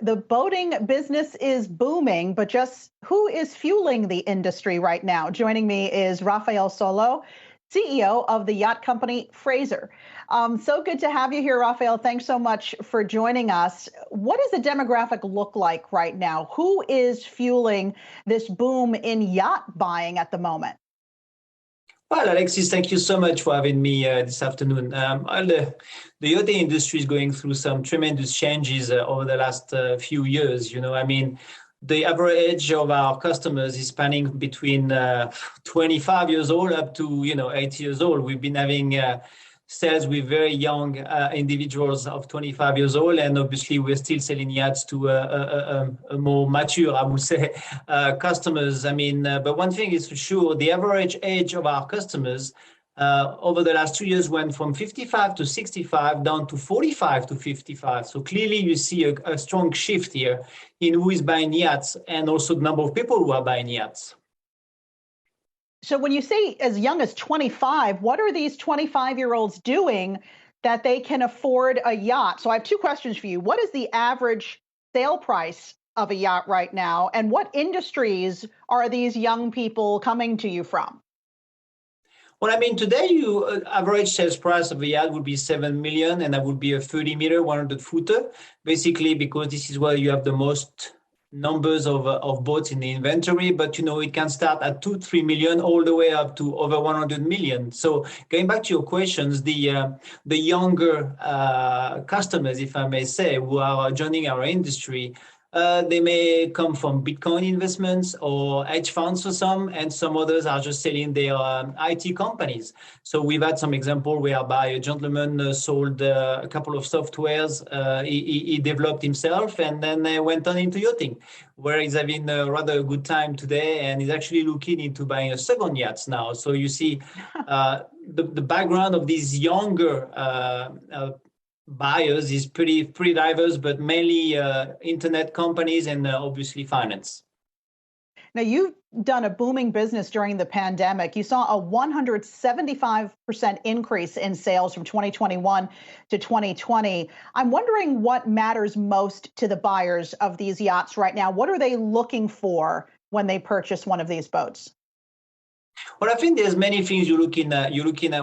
The boating business is booming, but just who is fueling the industry right now? Joining me is Raphael Sauleau, CEO of the yacht company Fraser. So good to have you here, Raphael. Thanks so much for joining us. What does the demographic look like right now? Who is fueling this boom in yacht buying at the moment? Well, Alexis, thank you so much for having me this afternoon. The yachting industry is going through some tremendous changes over the last few years. The average age of our customers is spanning between 25 years old up to 80 years old. We've been having sales with very young individuals of 25 years old, and obviously we're still selling yachts to a more mature, I would say, customers. But one thing is for sure, the average age of our customers over the last 2 years went from 55 to 65 down to 45 to 55. So clearly you see a strong shift here in who is buying yachts and also the number of people who are buying yachts. So when you say as young as 25, what are these 25-year-olds doing that they can afford a yacht? So I have two questions for you. What is the average sale price of a yacht right now? And what industries are these young people coming to you from? Well, today average sales price of a yacht would be $7 million, and that would be a 30-meter, 100-footer, basically because this is where you have the most numbers of boats in the inventory, but it can start at 2-3 million all the way up to over 100 million. So going back to your questions, the younger customers, if I may say, who are joining our industry, they may come from Bitcoin investments or hedge funds for some, and some others are just selling their IT companies. So we've had some example whereby a gentleman sold a couple of softwares he developed himself, and then went on into yachting, where he's having a rather good time today, and he's actually looking into buying a second yacht now. So you see the background of these younger buyers is pretty diverse, but mainly internet companies and obviously finance. Now, you've done a booming business during the pandemic. You saw a 175% increase in sales from 2021 to 2020. I'm wondering what matters most to the buyers of these yachts right now. What are they looking for when they purchase one of these boats? Well, I think there's many things you're looking at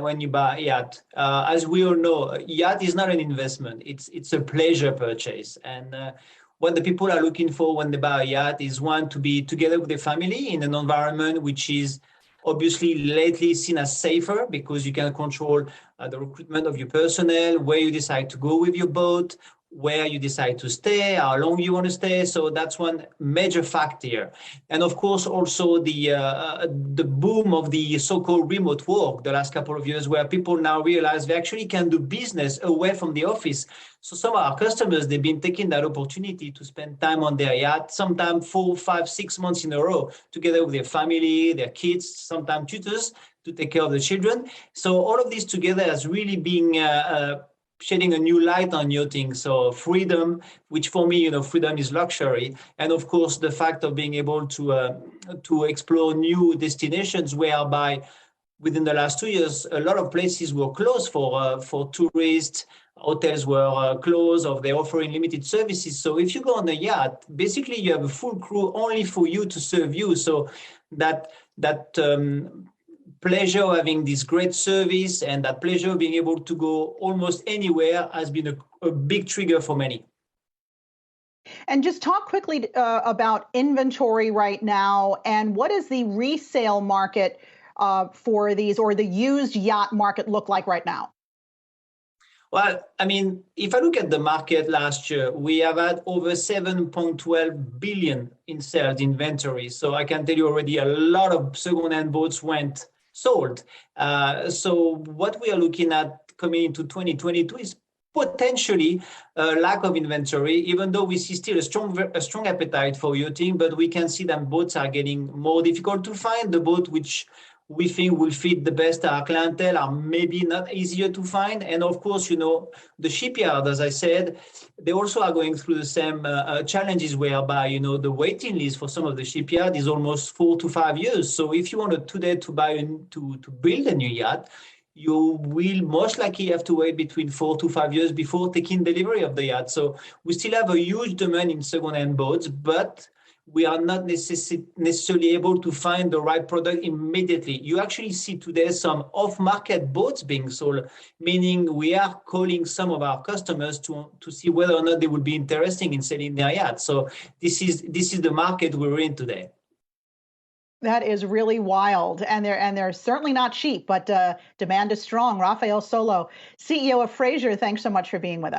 when you buy a yacht. As we all know, a yacht is not an investment; it's a pleasure purchase. And what the people are looking for when they buy a yacht is, one, to be together with their family in an environment which is obviously lately seen as safer because you can control the recruitment of your personnel, where you decide to go with your boat, where you decide to stay, how long you want to stay. So that's one major factor here. And of course, also the boom of the so-called remote work the last couple of years, where people now realize they actually can do business away from the office. So some of our customers, they've been taking that opportunity to spend time on their yacht, sometimes 4, 5, 6 months in a row, together with their family, their kids, sometimes tutors to take care of the children. So all of this together has really been shedding a new light on yachting. So freedom, which for me, freedom is luxury. And of course, the fact of being able to explore new destinations, whereby within the last 2 years, a lot of places were closed for tourists. Hotels were closed, or they're offering limited services. So if you go on a yacht, basically you have a full crew only for you to serve you. So that pleasure of having this great service and that pleasure of being able to go almost anywhere has been a big trigger for many. And just talk quickly about inventory right now, and what does the resale market for these, or the used yacht market, look like right now? Well, if I look at the market last year, we have had over 7.12 billion in sales inventory. So I can tell you already a lot of second-hand boats went sold. So what we are looking at coming into 2022 is potentially a lack of inventory, even though we see still a strong appetite for yachting, but we can see that boats are getting more difficult to find. The boat which we think will fit the best our clientele are maybe not easier to find. And of course, the shipyard, as I said, they also are going through the same challenges, whereby, the waiting list for some of the shipyard is almost 4 to 5 years. So if you wanted today to buy to build a new yacht, you will most likely have to wait between 4 to 5 years before taking delivery of the yacht. So we still have a huge demand in second-hand boats, but we are not necessarily able to find the right product immediately. You actually see today some off-market boats being sold, meaning we are calling some of our customers to see whether or not they would be interested in selling their yacht. So this is the market we're in today. That is really wild, and they're certainly not cheap, but demand is strong. Raphael Sauleau, CEO of Fraser, thanks so much for being with us.